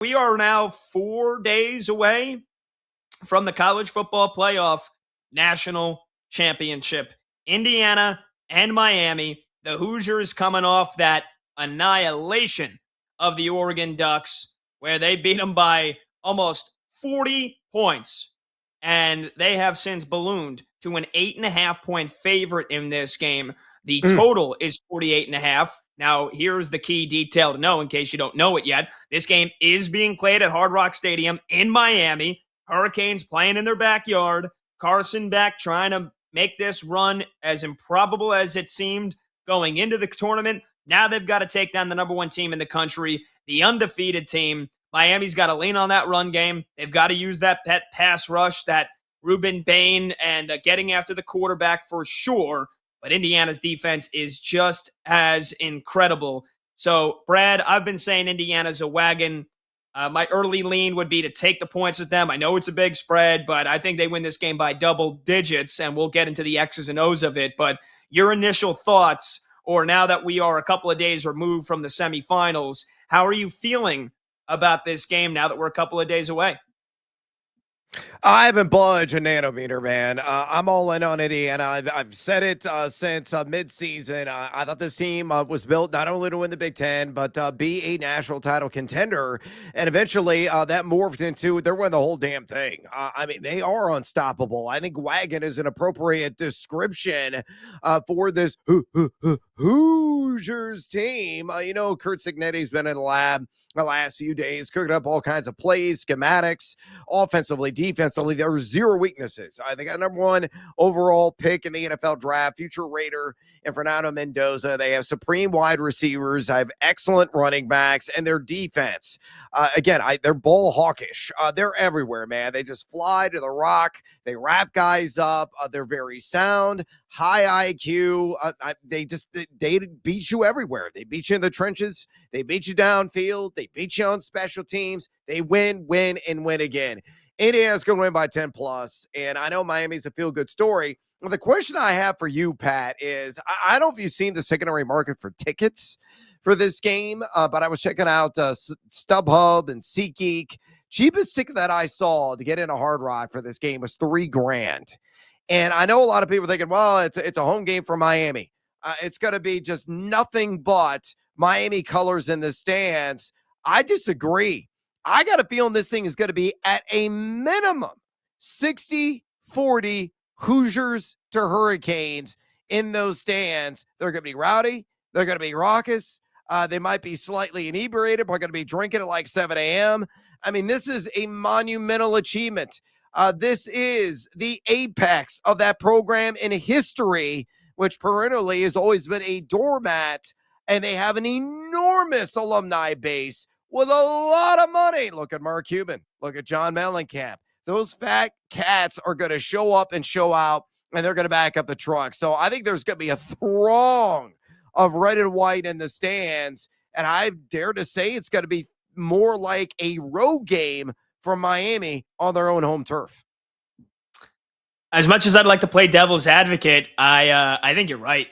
We are now 4 days away from the college football playoff national championship. Indiana and Miami, the Hoosiers coming off that annihilation of the Oregon Ducks, where they beat them by almost 40 points. And they have since ballooned to an 8.5 point favorite in this game. The total is 48.5. Now, here's the key detail to know in case you don't know it yet. This game is being played at Hard Rock Stadium in Miami. Hurricanes playing in their backyard. Carson Beck trying to make this run as improbable as it seemed going into the tournament. Now they've got to take down the number one team in the country, the undefeated team. Miami's got to lean on that run game. They've got to use that pet pass rush, that Ruben Bain, and getting after the quarterback for sure. But Indiana's defense is just as incredible. So, Brad, I've been saying Indiana's a wagon. My early lean would be to take the points with them. I know it's a big spread, but I think they win this game by double digits, and we'll get into the X's and O's of it. But your initial thoughts, or now that we are a couple of days removed from the semifinals, how are you feeling about this game now that we're a couple of days away? I haven't budged a nanometer, man. I'm all in on Indiana. I've said it since midseason. I thought this team was built not only to win the Big Ten, but be a national title contender. And eventually that morphed into they're winning the whole damn thing. I mean, they are unstoppable. I think wagon is an appropriate description for this Hoosiers team. Kurt Signetti's been in the lab the last few days, cooking up all kinds of plays, schematics, offensively, defensively. There are zero weaknesses. They got number one overall pick in the NFL draft, future Raider, and Fernando Mendoza. They have supreme wide receivers. I have excellent running backs, and their defense. They're ball hawkish. They're everywhere, man. They just fly to the rock. They wrap guys up. They're very sound, high IQ. They beat you everywhere. They beat you in the trenches. They beat you downfield. They beat you on special teams. They win, and win again. Indiana's going to win by 10 plus, and I know Miami's a feel-good story. Well, the question I have for you, Pat, is I don't know if you've seen the secondary market for tickets for this game, but I was checking out StubHub and SeatGeek. Cheapest ticket that I saw to get in a Hard Rock for this game was $3,000. And I know a lot of people are thinking, well, it's a home game for Miami. It's going to be just nothing but Miami colors in the stands. I disagree. I got a feeling this thing is going to be at a minimum 60-40 Hoosiers to Hurricanes in those stands. They're going to be rowdy. They're going to be raucous. They might be slightly inebriated, but are going to be drinking at like 7 a.m. I mean, this is a monumental achievement. This is the apex of that program in history, which perennially has always been a doormat, and they have an enormous alumni base with a lot of money. Look at Mark Cuban. Look at John Mellencamp. Those fat cats are going to show up and show out, and they're going to back up the truck. So I think there's going to be a throng of red and white in the stands, and I dare to say it's going to be more like a road game from Miami on their own home turf. As much as I'd like to play devil's advocate, I think you're right.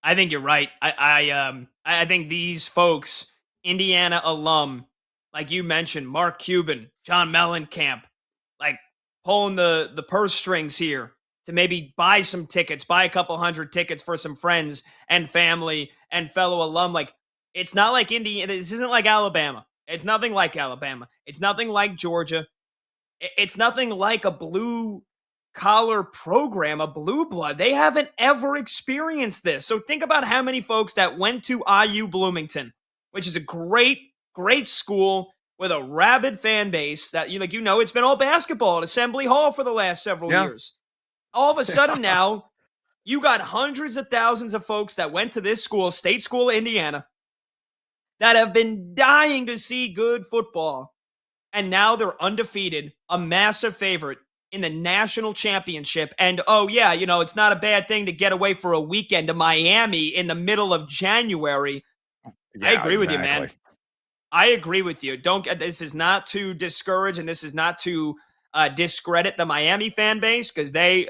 I think you're right. I think these folks, Indiana alum, like you mentioned, Mark Cuban, John Mellencamp, like pulling the purse strings here to maybe buy some tickets, buy a couple hundred tickets for some friends and family and fellow alum. Like, it's not like Indiana. This isn't like Alabama. It's nothing like Alabama. It's nothing like Georgia. It's nothing like a blue collar program, a blue blood. They haven't ever experienced this. So think about how many folks that went to IU Bloomington, which is a great school with a rabid fan base that it's been all basketball at Assembly Hall for the last several years. All of a sudden now, you got hundreds of thousands of folks that went to this school, State School of Indiana, that have been dying to see good football. And now they're undefeated, a massive favorite in the national championship. And, it's not a bad thing to get away for a weekend to Miami in the middle of January. Yeah, I agree with you, man. I agree with you. This is not to discourage, and this is not to discredit the Miami fan base, because they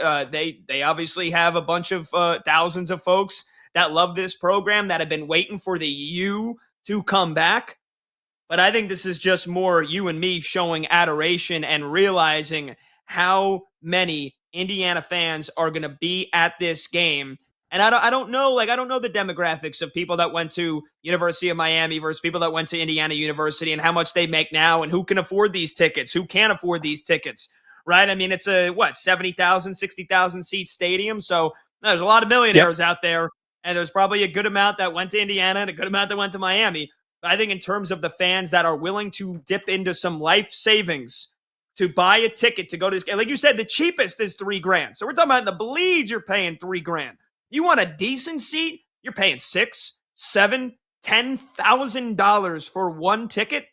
obviously have a bunch of thousands of folks that love this program that have been waiting for the U to come back. But I think this is just more you and me showing adoration and realizing how many Indiana fans are going to be at this game. And I don't know, like, I don't know the demographics of people that went to University of Miami versus people that went to Indiana University and how much they make now and who can afford these tickets, who can't afford these tickets, right? I mean, it's a, what, 70,000, 60,000 seat stadium. So there's a lot of Yep. millionaires out there. And there's probably a good amount that went to Indiana and a good amount that went to Miami. I think in terms of the fans that are willing to dip into some life savings to buy a ticket to go to this game, like you said, the cheapest is $3,000. So we're talking about in the bleeds, you're paying $3,000. You want a decent seat, you're paying $6, $7, $10,000 for one ticket.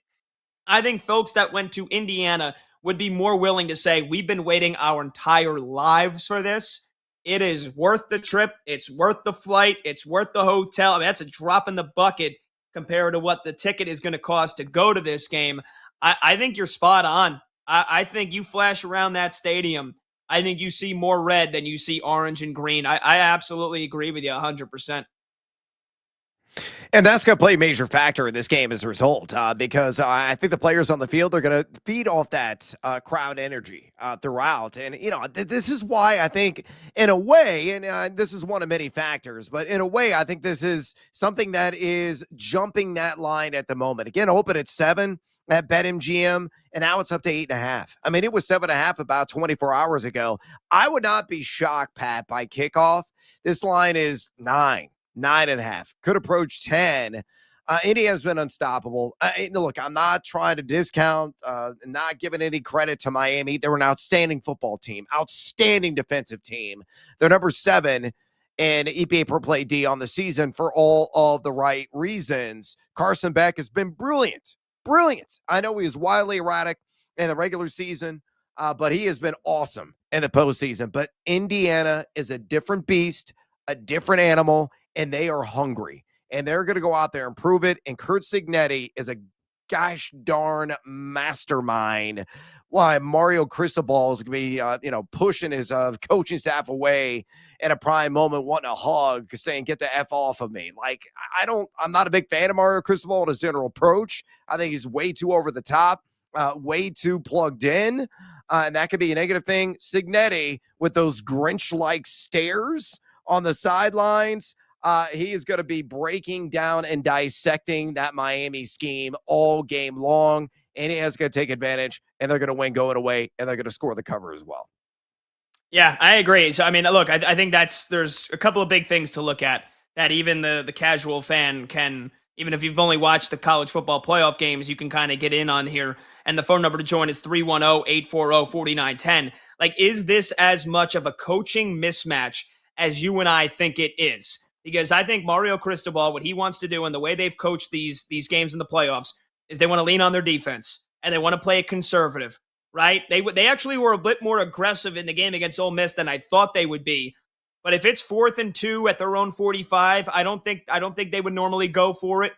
I think folks that went to Indiana would be more willing to say, we've been waiting our entire lives for this. It is worth the trip. It's worth the flight. It's worth the hotel. I mean, that's a drop in the bucket compared to what the ticket is going to cost to go to this game. I think you're spot on. I think you flash around that stadium. I think you see more red than you see orange and green. I absolutely agree with you 100%. And that's going to play a major factor in this game as a result, because I think the players on the field are going to feed off that crowd energy throughout. And, this is why I think, in a way, and this is one of many factors, but in a way, I think this is something that is jumping that line at the moment. Again, open at 7 at BetMGM, and now it's up to 8.5. I mean, it was 7.5 about 24 hours ago. I would not be shocked, Pat, by kickoff. This line is 9. 9.5, could approach 10. Indiana's been unstoppable. Look, I'm not trying to discount, not giving any credit to Miami. They're an outstanding football team, outstanding defensive team. They're number 7 in EPA per play D on the season for all of the right reasons. Carson Beck has been brilliant. Brilliant. I know he was wildly erratic in the regular season, but he has been awesome in the postseason. But Indiana is a different beast, a different animal, and they are hungry, and they're going to go out there and prove it. And Curt Cignetti is a gosh darn mastermind. Why Mario Cristobal is going to be, pushing his coaching staff away in a prime moment, wanting a hug, saying, "Get the F off of me." Like, I'm not a big fan of Mario Cristobal and his general approach. I think he's way too over the top, way too plugged in. And that could be a negative thing. Cignetti with those Grinch-like stares on the sidelines. He is going to be breaking down and dissecting that Miami scheme all game long, and he is going to take advantage, and they're going to win going away, and they're going to score the cover as well. Yeah, I agree. So, I mean, look, I think there's a couple of big things to look at that even the casual fan can, even if you've only watched the college football playoff games, you can kind of get in on here. And the phone number to join is 310-840-4910. Like, is this as much of a coaching mismatch as you and I think it is? Because I think Mario Cristobal, what he wants to do and the way they've coached these games in the playoffs is they want to lean on their defense and they want to play it conservative, right? They actually were a bit more aggressive in the game against Ole Miss than I thought they would be. But if it's 4th and 2 at their own 45, I don't think they would normally go for it.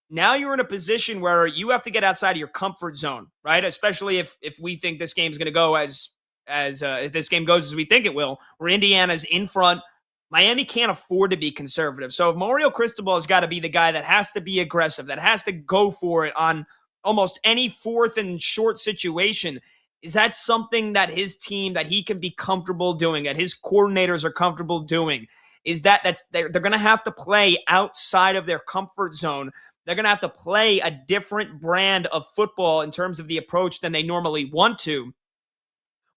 Now you're in a position where you have to get outside of your comfort zone, right? Especially if we think this game's going to go if this game goes as we think it will, where Indiana's in front. Miami can't afford to be conservative. So if Mario Cristobal has got to be the guy that has to be aggressive, that has to go for it on almost any 4th and short situation, is that something that his team, that he can be comfortable doing, that his coordinators are comfortable doing? Is they're going to have to play outside of their comfort zone. They're going to have to play a different brand of football in terms of the approach than they normally want to.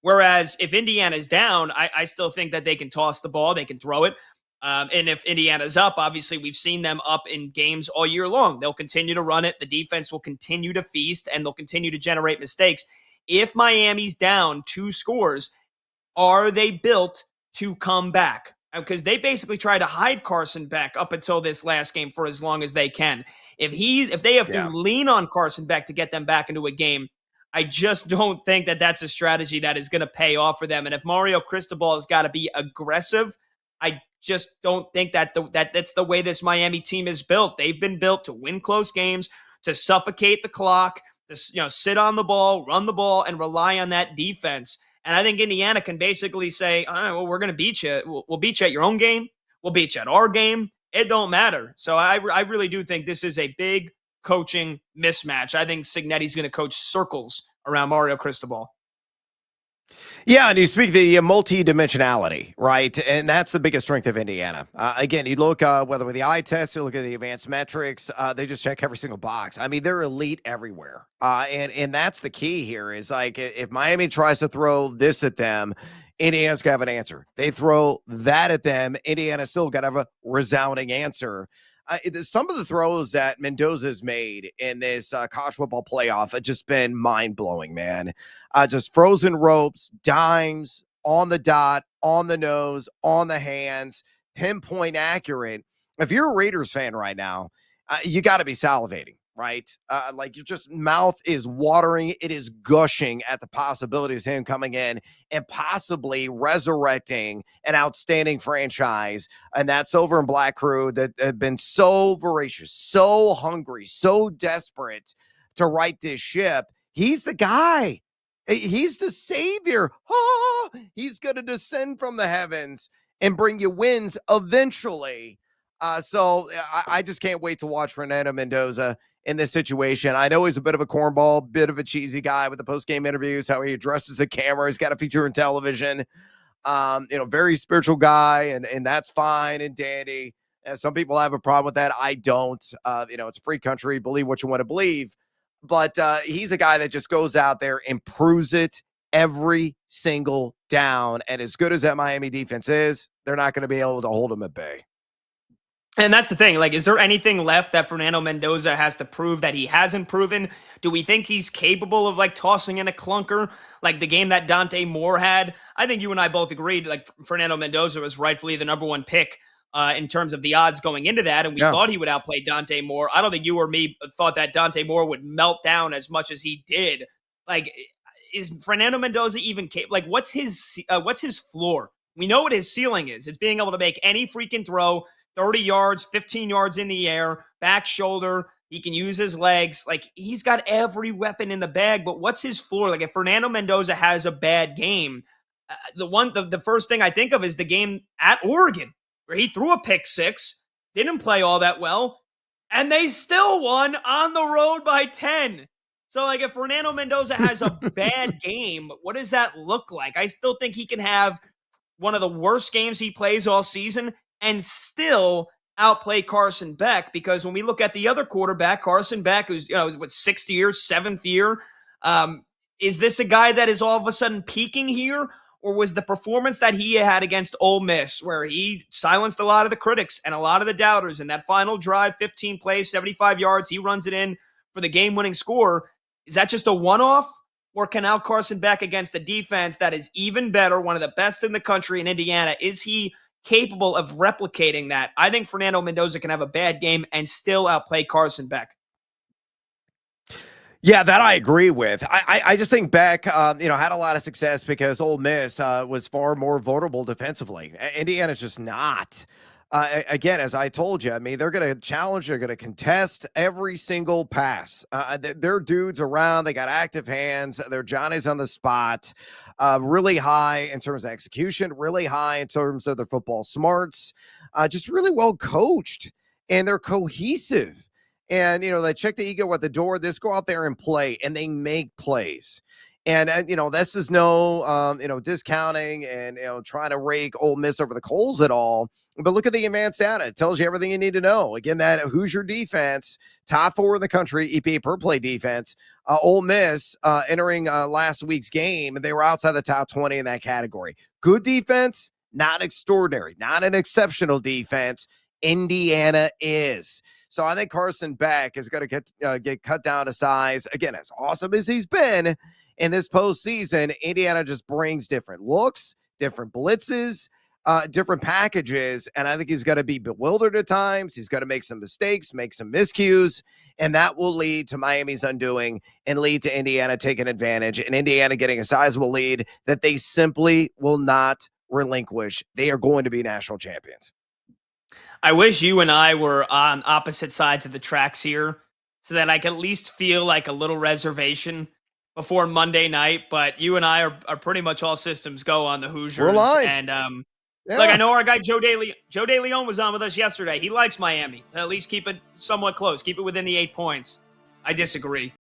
Whereas if Indiana's down, I still think that they can toss the ball, they can throw it. And if Indiana's up, obviously we've seen them up in games all year long. They'll continue to run it. The defense will continue to feast, and they'll continue to generate mistakes. If Miami's down 2 scores, are they built to come back? Because they basically try to hide Carson Beck up until this last game for as long as they can. If they have to lean on Carson Beck to get them back into a game, I just don't think that that's a strategy that is going to pay off for them. And if Mario Cristobal has got to be aggressive, I just don't think that's the way this Miami team is built. They've been built to win close games, to suffocate the clock, to sit on the ball, run the ball, and rely on that defense. And I think Indiana can basically say, all right, well, we're going to beat you. We'll beat you at your own game. We'll beat you at our game. It don't matter. So I really do think this is a big coaching mismatch. I think Cignetti's going to coach circles around Mario Cristobal. Yeah, and you speak the multi-dimensionality, right? And that's the biggest strength of Indiana. Again, you look whether with the eye test, you look at the advanced metrics, they just check every single box. I mean, they're elite everywhere. And that's the key here is like if Miami tries to throw this at them, Indiana's got to have an answer. They throw that at them, Indiana's still got to have a resounding answer. Some of the throws that Mendoza's made in this college football playoff have just been mind-blowing, man. Just frozen ropes, dimes, on the dot, on the nose, on the hands, pinpoint accurate. If you're a Raiders fan right now, you got to be salivating, right? Like your just mouth is watering. It is gushing at the possibilities of him coming in and possibly resurrecting an outstanding franchise. And that silver and black crew that have been so voracious, so hungry, so desperate to right this ship. He's the guy. He's the savior. Oh, he's going to descend from the heavens and bring you wins eventually. So I just can't wait to watch Fernando Mendoza in this situation. I know he's a bit of a cornball, bit of a cheesy guy with the post-game interviews, how he addresses the camera. He's got a feature in television. Very spiritual guy, and that's fine and dandy. Some people have a problem with that. I don't. It's a free country. Believe what you want to believe. But he's a guy that just goes out there and proves it every single down. And as good as that Miami defense is, they're not going to be able to hold him at bay. And that's the thing. Like, is there anything left that Fernando Mendoza has to prove that he hasn't proven? Do we think he's capable of like tossing in a clunker like the game that Dante Moore had? I think you and I both agreed like Fernando Mendoza was rightfully the number one pick in terms of the odds going into that. And we thought he would outplay Dante Moore. I don't think you or me thought that Dante Moore would melt down as much as he did. Like, is Fernando Mendoza even capable? Like, what's his floor? We know what his ceiling is. It's being able to make any freaking throw, 30 yards, 15 yards in the air, back shoulder. He can use his legs. Like, he's got every weapon in the bag, but what's his floor? Like, if Fernando Mendoza has a bad game, the first thing I think of is the game at Oregon, where he threw a pick six, didn't play all that well, and they still won on the road by 10. So, like, if Fernando Mendoza has a bad game, what does that look like? I still think he can have one of the worst games he plays all season and still outplay Carson Beck, because when we look at the other quarterback, Carson Beck, who's, sixth year, seventh year, is this a guy that is all of a sudden peaking here? Or was the performance that he had against Ole Miss, where he silenced a lot of the critics and a lot of the doubters in that final drive, 15 plays, 75 yards, he runs it in for the game-winning score, is that just a one-off? Or can now Carson Beck against a defense that is even better, one of the best in the country in Indiana, is he capable of replicating that? I think Fernando Mendoza can have a bad game and still outplay Carson Beck. Yeah, that I agree with. I just think Beck, had a lot of success because Ole Miss was far more vulnerable defensively. Indiana's just not. Again, as I told you, I mean, they're going to challenge, they're going to contest every single pass. They're dudes around, they got active hands, they're Johnny's on the spot, really high in terms of execution, really high in terms of their football smarts, just really well coached, and they're cohesive. And, they check the ego at the door. They just go out there and play, and they make plays. And this is no, discounting and, trying to rake Ole Miss over the coals at all. But look at the advanced data. It tells you everything you need to know. Again, that Hoosier defense, top 4 in the country, EPA per play defense. Ole Miss entering last week's game, they were outside the top 20 in that category. Good defense, not extraordinary, not an exceptional defense. Indiana is. So I think Carson Beck is going to get cut down to size. Again, as awesome as he's been in this postseason, Indiana just brings different looks, different blitzes, different packages, and I think he's going to be bewildered at times. He's going to make some mistakes, make some miscues, and that will lead to Miami's undoing and lead to Indiana taking advantage and Indiana getting a sizable lead that they simply will not relinquish. They are going to be national champions. I wish you and I were on opposite sides of the tracks here so that I could at least feel like a little reservation before Monday night. But you and I are pretty much all systems go on the Hoosiers. We're aligned. And Like, I know our guy Joe De Leon was on with us yesterday. He likes Miami. At least keep it somewhat close. Keep it within the 8 points. I disagree.